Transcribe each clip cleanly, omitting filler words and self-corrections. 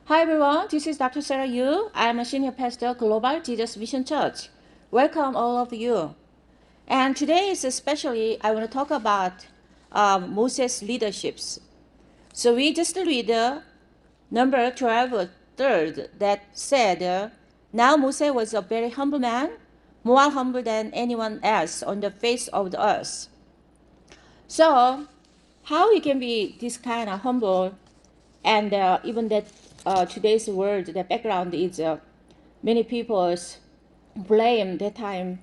Hi everyone, this is Dr. Sarah Yu. I'm a senior pastor, Global Jesus Vision Church. Welcome all of you. And today is especially I want to talk about Moses' leaderships. So we just read number 12, third, that said, now Moses was a very humble man, more humble than anyone else on the face of the earth. So how he can be this kind of humble, and even that today's world, the background is many people blame that time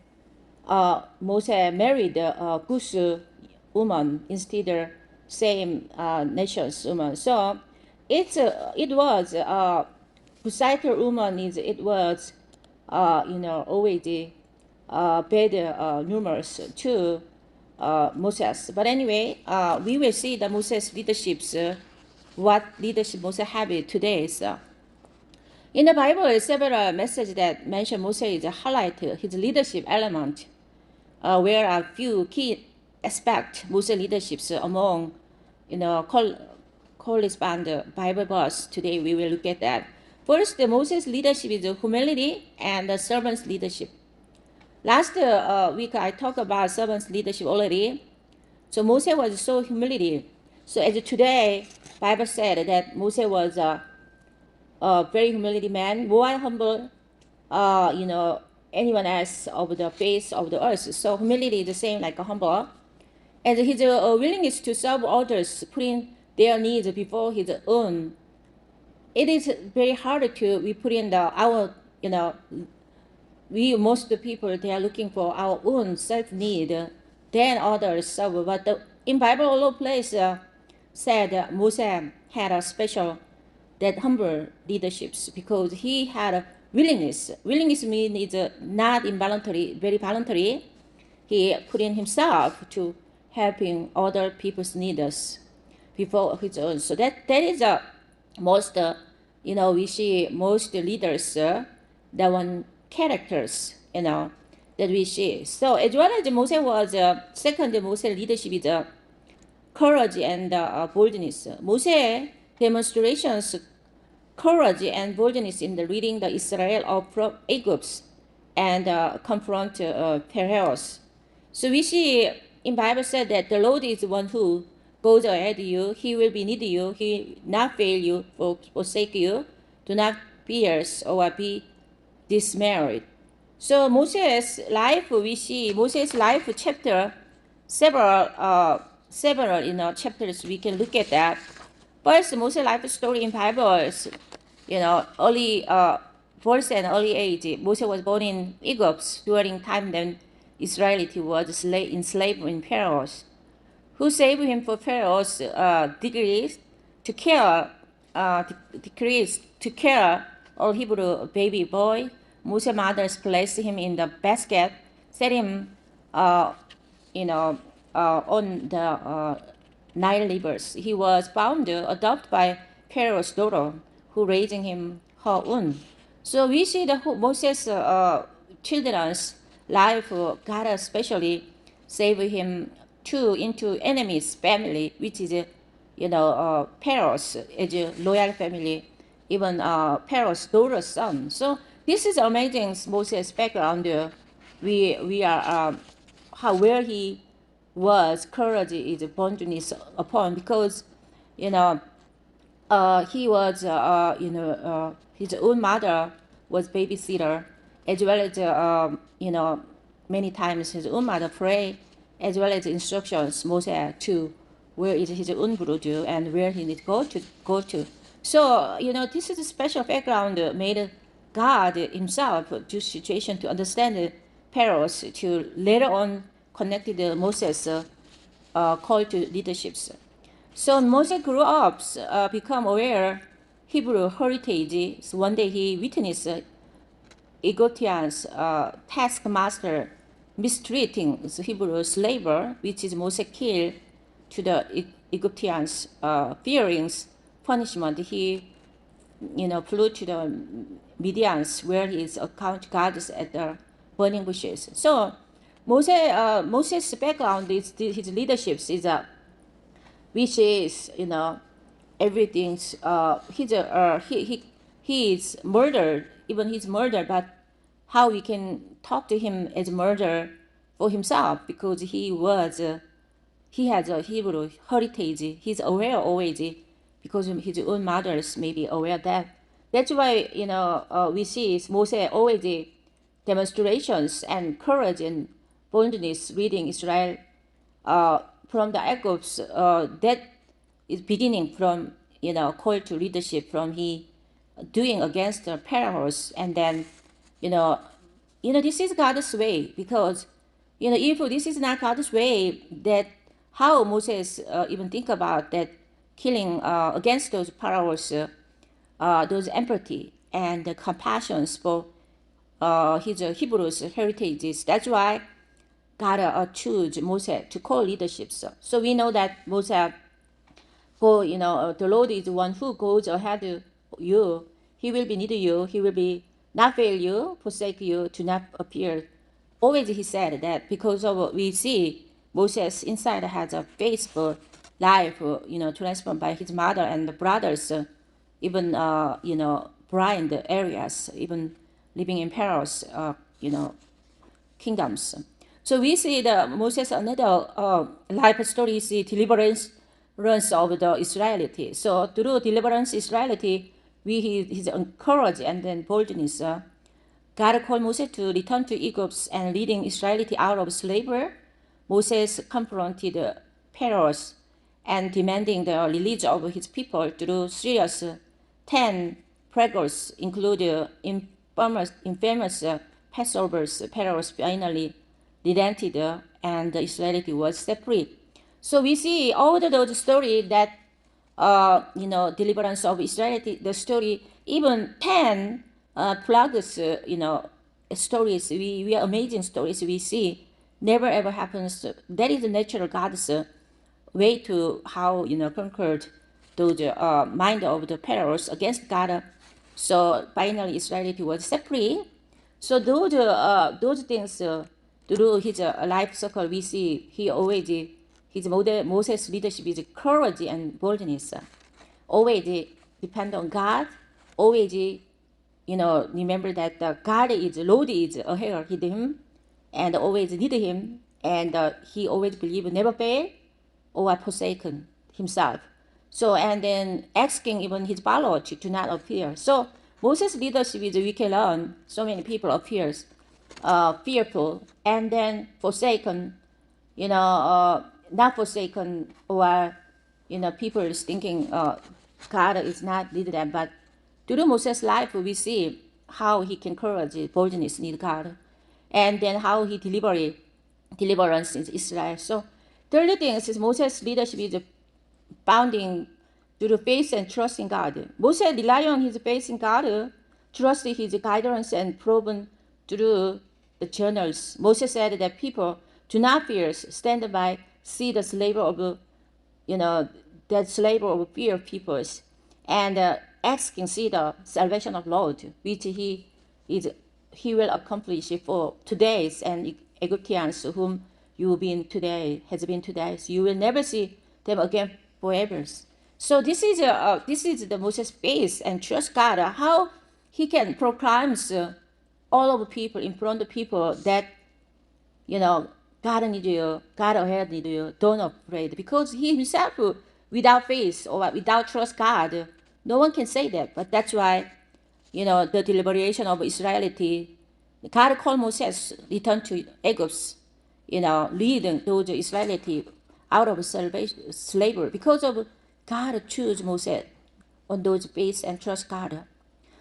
Moses married a Gush woman instead of same nation's woman. So it was Busaiter woman is it was always bad numerous to Moses. But anyway, we will see the Moses leaderships. What leadership Moses have today. So in the Bible, several messages that mention Moses is highlight his leadership element, where a few key aspects Moses leaderships among, correspond Bible verse. Today we will look at that. First, Moses' leadership is humility and the servant's leadership. Last week I talked about servant's leadership already. So Moses was so humility. So as today, Bible said that Moses was a very humility man, more humble, anyone else of the face of the earth. So humility is the same like a humble. And his willingness to serve others, putting their needs before his own. It is very hard to we put in we most people they are looking for our own self need, then others serve. But in Bible all place said Moses had a special that humble leaderships because he had a willingness. Willingness means it's not involuntary, very voluntary. He put in himself to helping other people's needs before his own. So that is a most we see most leaders that one characters that we see. So as well as Moses was second Moses leadership is courage and boldness. Moses demonstrations courage and boldness in the leading the Israel out from Egypt and confront Pharaoh. So we see in Bible said that the Lord is one who goes ahead of you. He will be near you. He not fail you, forsake you. Do not fear or be dismayed. So Moses' life, we see Moses' life chapter, several chapters we can look at that. First, Moses' life story in Bible is, early birth and early age. Moses was born in Egypt during time when Israelite was enslaved in Pharaoh, who saved him for Pharaoh's decrees to care, all Hebrew baby boy. Moses' mother placed him in the basket, set him, on the Nile rivers. He was found adopted by Pharaoh's daughter, who raising him her own. So we see the Moses' children's life. God especially saved him too into enemy's family, which is Pharaoh's as a loyal family, even Pharaoh's daughter's son. So this is amazing Moses' background. We are how where he was courage is boundless upon because he was his own mother was babysitter as well as many times his own mother pray as well as instructions Moses to where is his own brood and where he need to go to. So this is a special background made God himself to situation to understand Pharaoh to later on connected Moses call to leaderships. So Moses grew up, become aware Hebrew heritage. So one day he witnessed Egyptians taskmaster mistreating the Hebrew slaver, which is Moses killed to the Egyptians, fearing punishment. He flew to the Midians where his account guards at the burning bushes. So Moses' background is his leadership is which is everything's he he is murdered, even he's murdered, but how we can talk to him as murder for himself because he has a Hebrew heritage. He's aware always because his own mothers may be aware of that. That's why we see Moses always demonstrations and courage and boldness leading Israel from the Egypt. That is beginning from call to leadership from he doing against the Pharaohs, and then you know this is God's way because if this is not God's way, that how Moses even think about that killing against those Pharaohs, those empathy and the compassions for his Hebrews heritages. That's why God choose Moses to call leadership. So we know that Moses the Lord is the one who goes ahead of you. He will be near you. He will be not fail you, forsake you, to not appear. Always he said that because of what we see, Moses inside has a faithful life, transformed by his mother and the brothers, even, blind areas, even living in Pharaoh's, kingdoms. So we see the Moses another life story is the deliverance of the Israelite. So through deliverance Israelite, his courage and then boldness. God called Moses to return to Egypt and leading Israelite out of slavery. Moses confronted Pharaoh and demanding the release of his people through serious 10 plagues, including infamous Passovers. Pharaoh finally relented and the Israelite was set free. So we see all those stories that deliverance of Israel, the story, even 10 plagues, stories, we are amazing stories we see, never ever happens. That is the natural God's way to how, conquered those mind of the Pharaohs against God. So finally, Israel was set free. So those things through his life circle, we see he always his model Moses' leadership is courage and boldness. Always depend on God. Always remember that God is Lord is ahead of him, and always lead him, and he always believe never fail or forsaken himself. So and then asking even his followers to not appear. So Moses' leadership is we can learn. So many people appears fearful and then forsaken, not forsaken or people is thinking God is not lead them. But through Moses' life, we see how he can courage, boldness need God, and then how he deliverance in Israel. So third thing is Moses' leadership is bounding through faith and trust in God. Moses rely on his faith in God, trust his guidance and proven through the journals. Moses said that people do not fear, stand by, see the slave of, that slave of fear peoples, and asking see the salvation of Lord, which he will accomplish for today's and Egyptians whom you been today has been today. So you will never see them again forever. So this is the Moses' faith and trust God. How he can proclaim all of the people in front of people that God need you, God ahead need you. Don't afraid because he himself without faith or without trust God, no one can say that. But that's why the deliberation of Israelite, God called Moses return to Egypt, leading those Israelite out of slavery because of God choose Moses on those faith and trust God.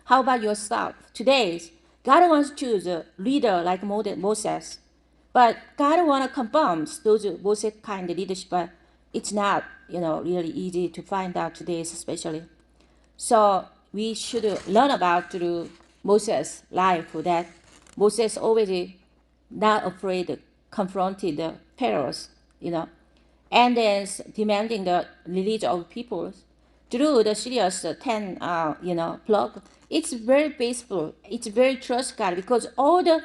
How about yourself? Today, God wants to choose a leader like Moses, but God want to confirm those Moses kind of leadership, but it's not, really easy to find out today, especially. So we should learn about through Moses' life that Moses always not afraid confronted the Pharaohs, and then demanding the release of people through the serious 10, plug. It's very faithful. It's very trust God because all the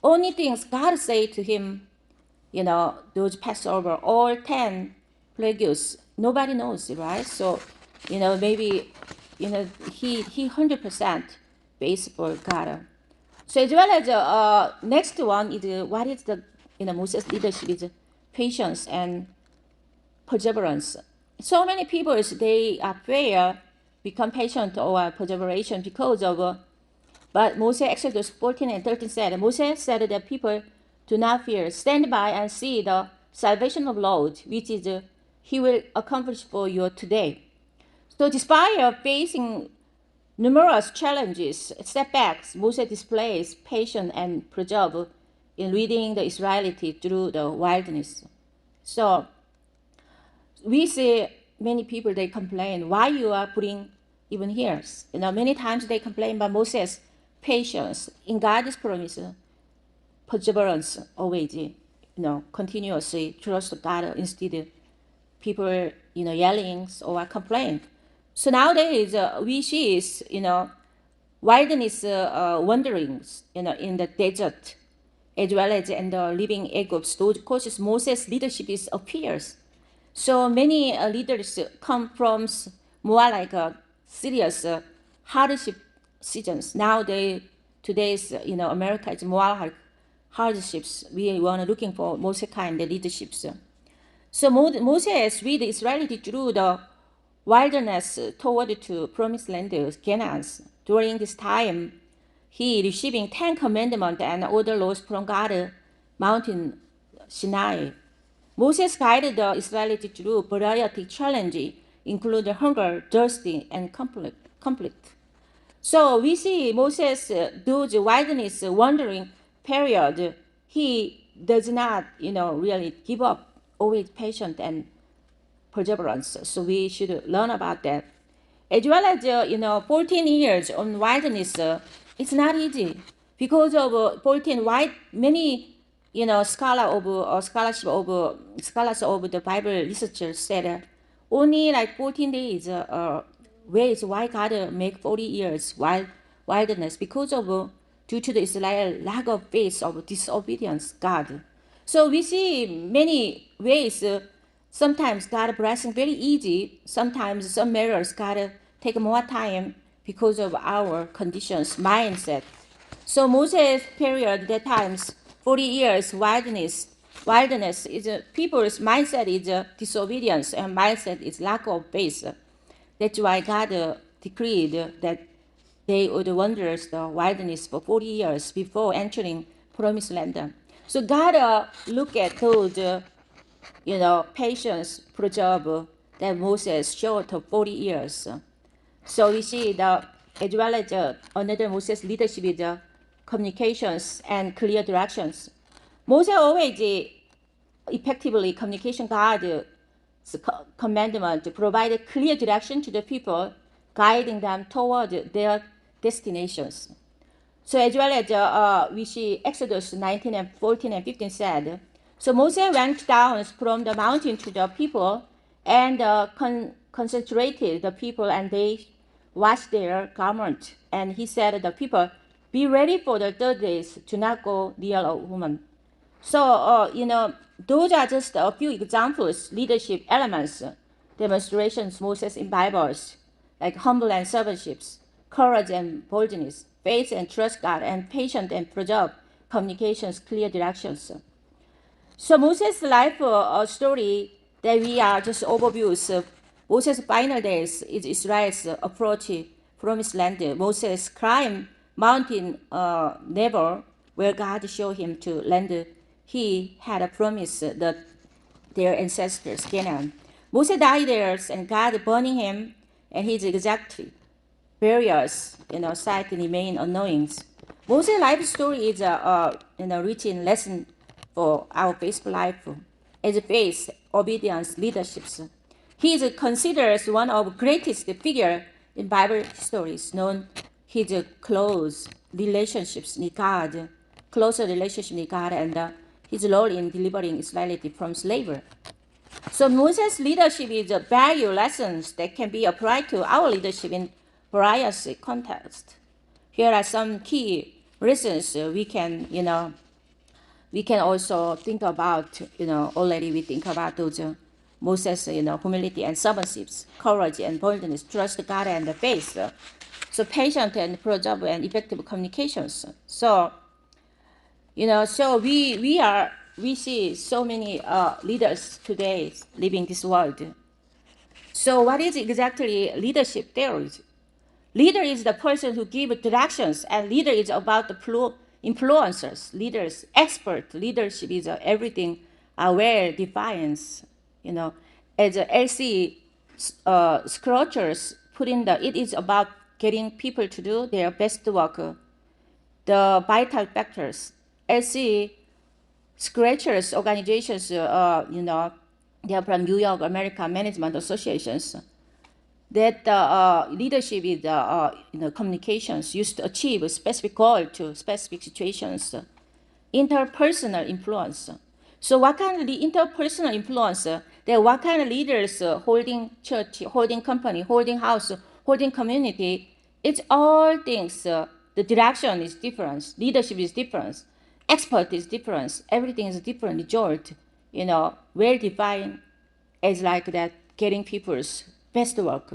only things God say to him, those Passover, all 10 plagues, nobody knows, right? So, maybe he 100% based for God. So as well as next one is what is the Moses leadership is patience and perseverance. So many people they fail become patient or perseveration because of but Moses Exodus 14 and 13 said Moses said that people do not fear, stand by and see the salvation of Lord, which is he will accomplish for you today. So despite facing numerous challenges, setbacks, Moses displays patience and perseverance in leading the Israelites through the wilderness. So we see many people they complain why you are putting even here. Many times they complain about Moses' patience in God's promise, perseverance always, continuously trust God instead people yelling or complain. So nowadays we see is wilderness wanderings in the desert as well as in the living Egypt. Those causes Moses' leadership is appears. So many leaders come from more like serious hardship seasons. Now today's America is more hardships. We want looking for Moses kind of leaderships. So Moses lead the Israelites through the wilderness toward to promised land Canaan. During this time, he receiving 10 commandments and other laws from God, Mountain Sinai. Moses guided the Israelites through variety challenges, including hunger, thirsty, and conflict. So we see Moses those wilderness wandering period. He does not, really give up. Always patient and perseverance. So we should learn about that. As well as 14 years on wilderness, it's not easy because of 14 wide many scholars of the Bible researchers said only like 14 days ways why God make 40 years wilderness because of due to the Israel lack of faith of disobedience God. So we see many ways. Sometimes God blessing very easy. Sometimes some mirrors God take more time because of our conditions, mindset. So Moses period that times 40 years wilderness is people's mindset is disobedience and mindset is lack of faith. That's why God decreed that they would wander the wilderness for 40 years before entering promised land. So God look at those patience preserve that Moses showed for 40 years. So we see as well as another Moses leadership is communications and clear directions. Moses always effectively communication God's commandment to provide clear direction to the people, guiding them toward their destinations. So as well as we see Exodus 19 and 14 and 15 said, so Moses went down from the mountain to the people and concentrated the people and they washed their garment. And he said to the people, be ready for the 3 days to not go near a woman. So, those are just a few examples, leadership elements, demonstrations Moses in Bibles, like humble and servantships, courage and boldness, faith and trust God, and patience and preserve communications, clear directions. So Moses' life story that we are just overviews. Moses' final days is Israel's approach promised land. Moses climbed mountain Nebo, where God showed him to land he had promised that their ancestors, Canaan. Moses died there, and God burning him, and his exact burials, site remain unknown. Moses' life story is rich in lesson for our faithful life as faith, obedience, leaderships. He is considered as one of the greatest figures in Bible stories, known his close relationships with God, closer relationship with God, and his role in delivering Israelites from slavery. So Moses' leadership is a value lessons that can be applied to our leadership in various contexts. Here are some key reasons we can also think about, already we think about those Moses, humility and submissive, courage and boldness, trust God and the faith. So patient and productive and effective communications. So, so we see so many leaders today living this world. So what is exactly leadership theory? Leader is the person who gives directions, and leader is about the influencers, leaders, expert. Leadership is everything aware, defiance. As LC Scrotchers put in it is about getting people to do their best work. The vital factors. LC Scratchers organizations, they are from New York American Management Associations. That leadership is communications used to achieve a specific goal to specific situations. Interpersonal influence. So what kind of interpersonal influence? What kind of leaders holding church, holding company, holding house, holding community? It's all things. The direction is different. Leadership is different. Expert is different. Everything is different. Result, well defined as like that, getting people's best work.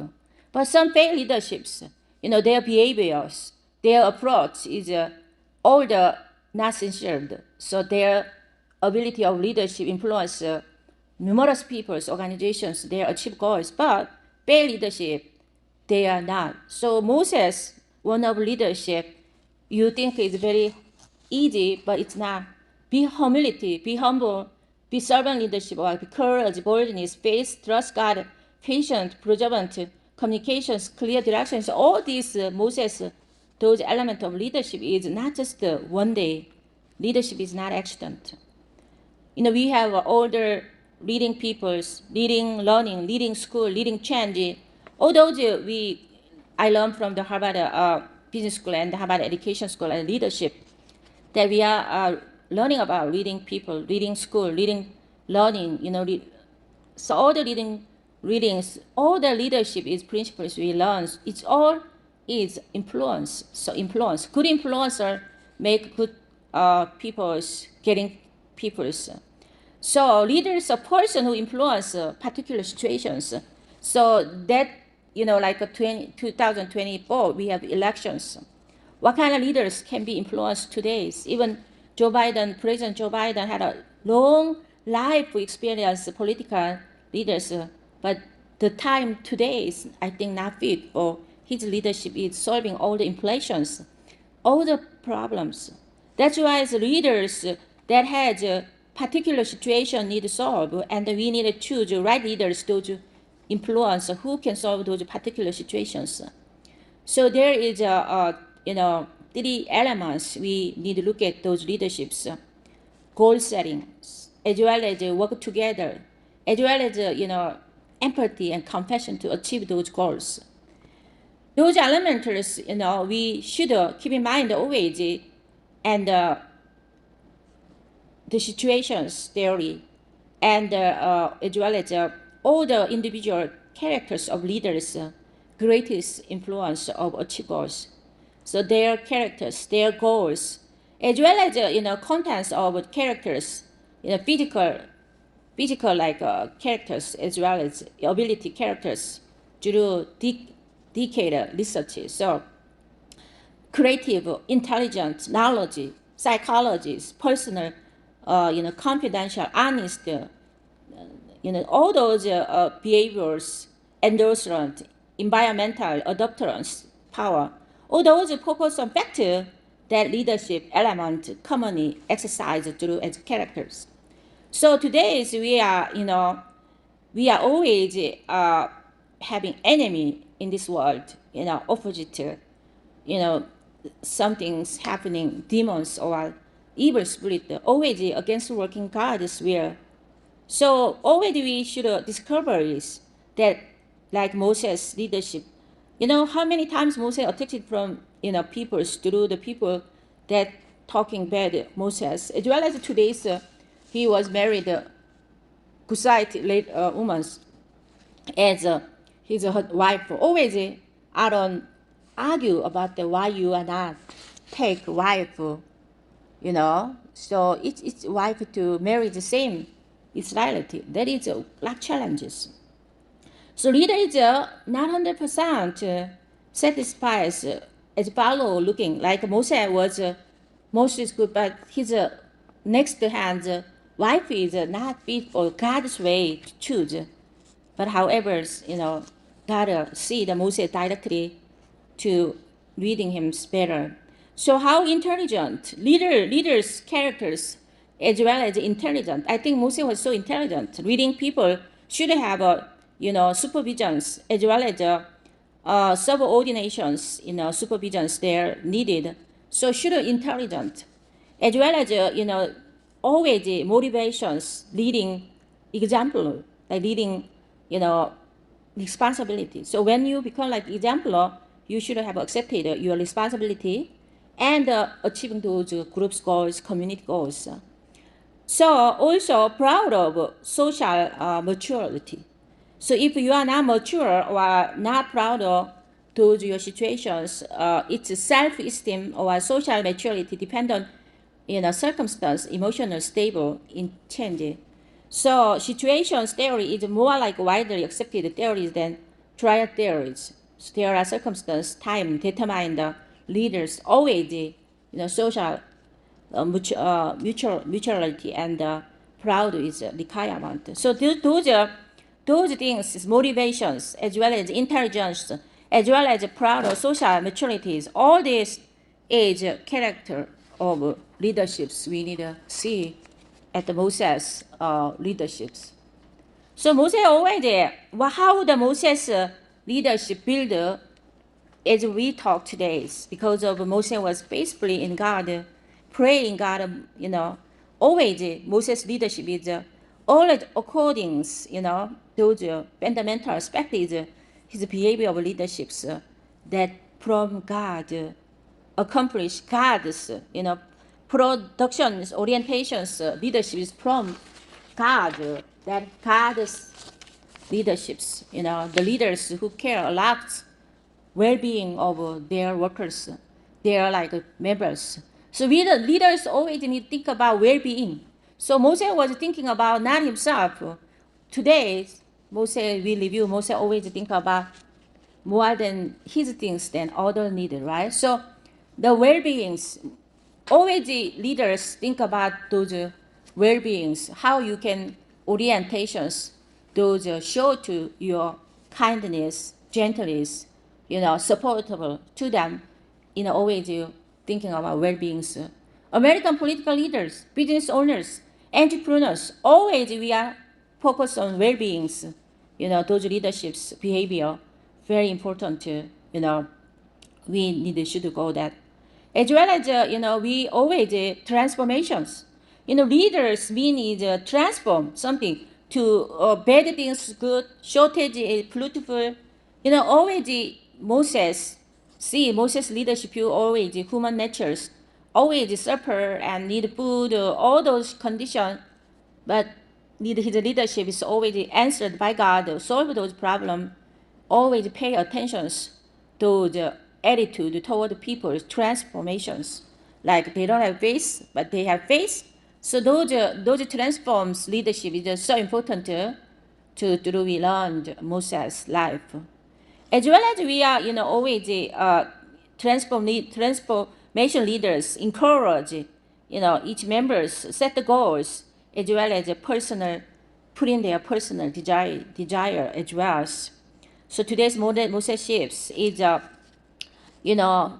But some failed leaderships, their behaviors, their approach is all the not sincere. So their ability of leadership influence numerous people's organizations, they achieve goals, but failed leadership, they are not. So Moses, one of leadership, you think is very easy, but it's not. Be humility, be humble, be servant leadership, or be courage, boldness, faith, trust God, patient, perseverant, communications, clear directions. All these Moses, those elements of leadership is not just one day. Leadership is not accident. We have older leading peoples, leading learning, leading school, leading change. All those I learned from the Harvard Business School and the Harvard Education School and leadership, that we are learning about leading people, leading school, leading learning. So all the readings, all the leadership is principles we learn. It's all is influence. So influence, good influencer make good people's getting people's. So leader is a person who influence particular situations. So that, like 2024, we have elections. What kind of leaders can be influenced today? Even President Joe Biden had a long life experience, political leaders, but the time today is, I think, not fit for his leadership. Is solving all the inflations, all the problems. That's why as leaders that has a particular situation need to solve, and we need to choose the right leaders to influence who can solve those particular situations. So there is three elements we need to look at those leaderships: goal setting, as well as work together, as well as empathy and compassion to achieve those goals. Those elements, we should keep in mind always, and the situations theory, and as well as all the individual characters of leaders, greatest influence of achievers. So their characters, their goals, as well as contents of characters, physical like characters, as well as ability characters through decade research. So creative, intelligent, knowledge, psychology, personal, confidential, honest, all those behaviors, endorsement, environmental, adaptance, power, all those focus on factor that leadership element commonly exercised through as characters. So today we are always having enemy in this world, opposite, something's happening, demons or evil spirit, always against working God's will. So already we should discover is that, like Moses' leadership, how many times Moses attacked from peoples through the people that talking bad Moses, as well as today's he was married Kusite late woman as his wife. Always Aaron argue about why you are not take wife, So it's wife to marry the same Israelite. That is a lot challenges. So leader is not 100% satisfied as Pharaoh looking like Moses was. Moses is good, but his next hand wife is not fit for God's way to choose. But however, God see the Moses directly to reading him better. So how intelligent leaders characters as well as intelligent. I think Moses was so intelligent. Reading people should have supervisions as well as subordinations, supervisions they're needed. So should intelligent as well as always motivations, leading example, like leading responsibility. So when you become like example, you should have accepted your responsibility and achieving those groups goals, community goals. So also proud of social maturity. So if you are not mature or not proud of those your situations, it's self-esteem or social maturity depend on circumstance, emotional stable in change. So situations theory is more like widely accepted theories than trial theories. So there are circumstance, time determine the leaders always, social mutuality and proud is a requirement. So those things is motivations as well as intelligence as well as proud of social maturities. All this is character of leaderships we need to see at the Moses leaderships. So Moses already, how the Moses leadership build as we talk today, because of Moses was faithfully in God, praying God, always Moses' leadership is always according, those fundamental aspects is his behavior of leaderships that from God accomplish God's, productions, orientations, leaderships from God, that God's leaderships, the leaders who care a lot well-being of their workers, their like members. So we the leaders always need to think about well-being. So Moses was thinking about not himself. Today, Moses, we review, Moses always think about more than his things than other needed, right? So the well-beings, always the leaders think about those well-beings, how you can orientations, those show to your kindness, gentleness, supportable to them, always you thinking about well-beings. American political leaders, business owners, entrepreneurs, always we are focused on well-beings, those leaderships behavior, very important to, we need should go that. As well as, we always transformations. Leaders mean is transform something to bad things good, shortage is fruitful. Always Moses, see Moses leadership, you always human natures, always suffer and need food, all those conditions, but his leadership is always answered by God, solve those problems, always pay attention to the attitude toward people's transformations. Like they don't have faith, but they have faith. So those transforms leadership is so important to we learn Moses' life. As well as we are, always transformation leaders encourage, each members set the goals as well as personal, put in their personal desire as well. So today's modern Moses shifts is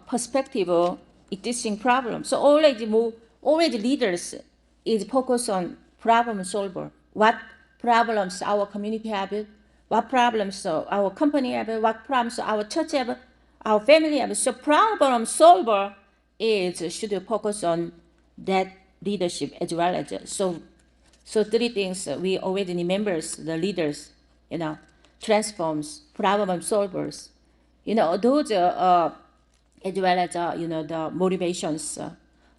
perspective of existing problem. So already leaders is focused on problem solver. What problems our community have, what problems our company have, what problems our church have, our family have. So problem solver should focus on that leadership as well as so three things we already remembers the leaders, transforms, problem solvers, those as well as the motivations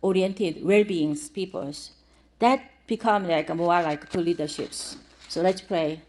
oriented well-being peoples that become like more like two leaderships. So let's pray.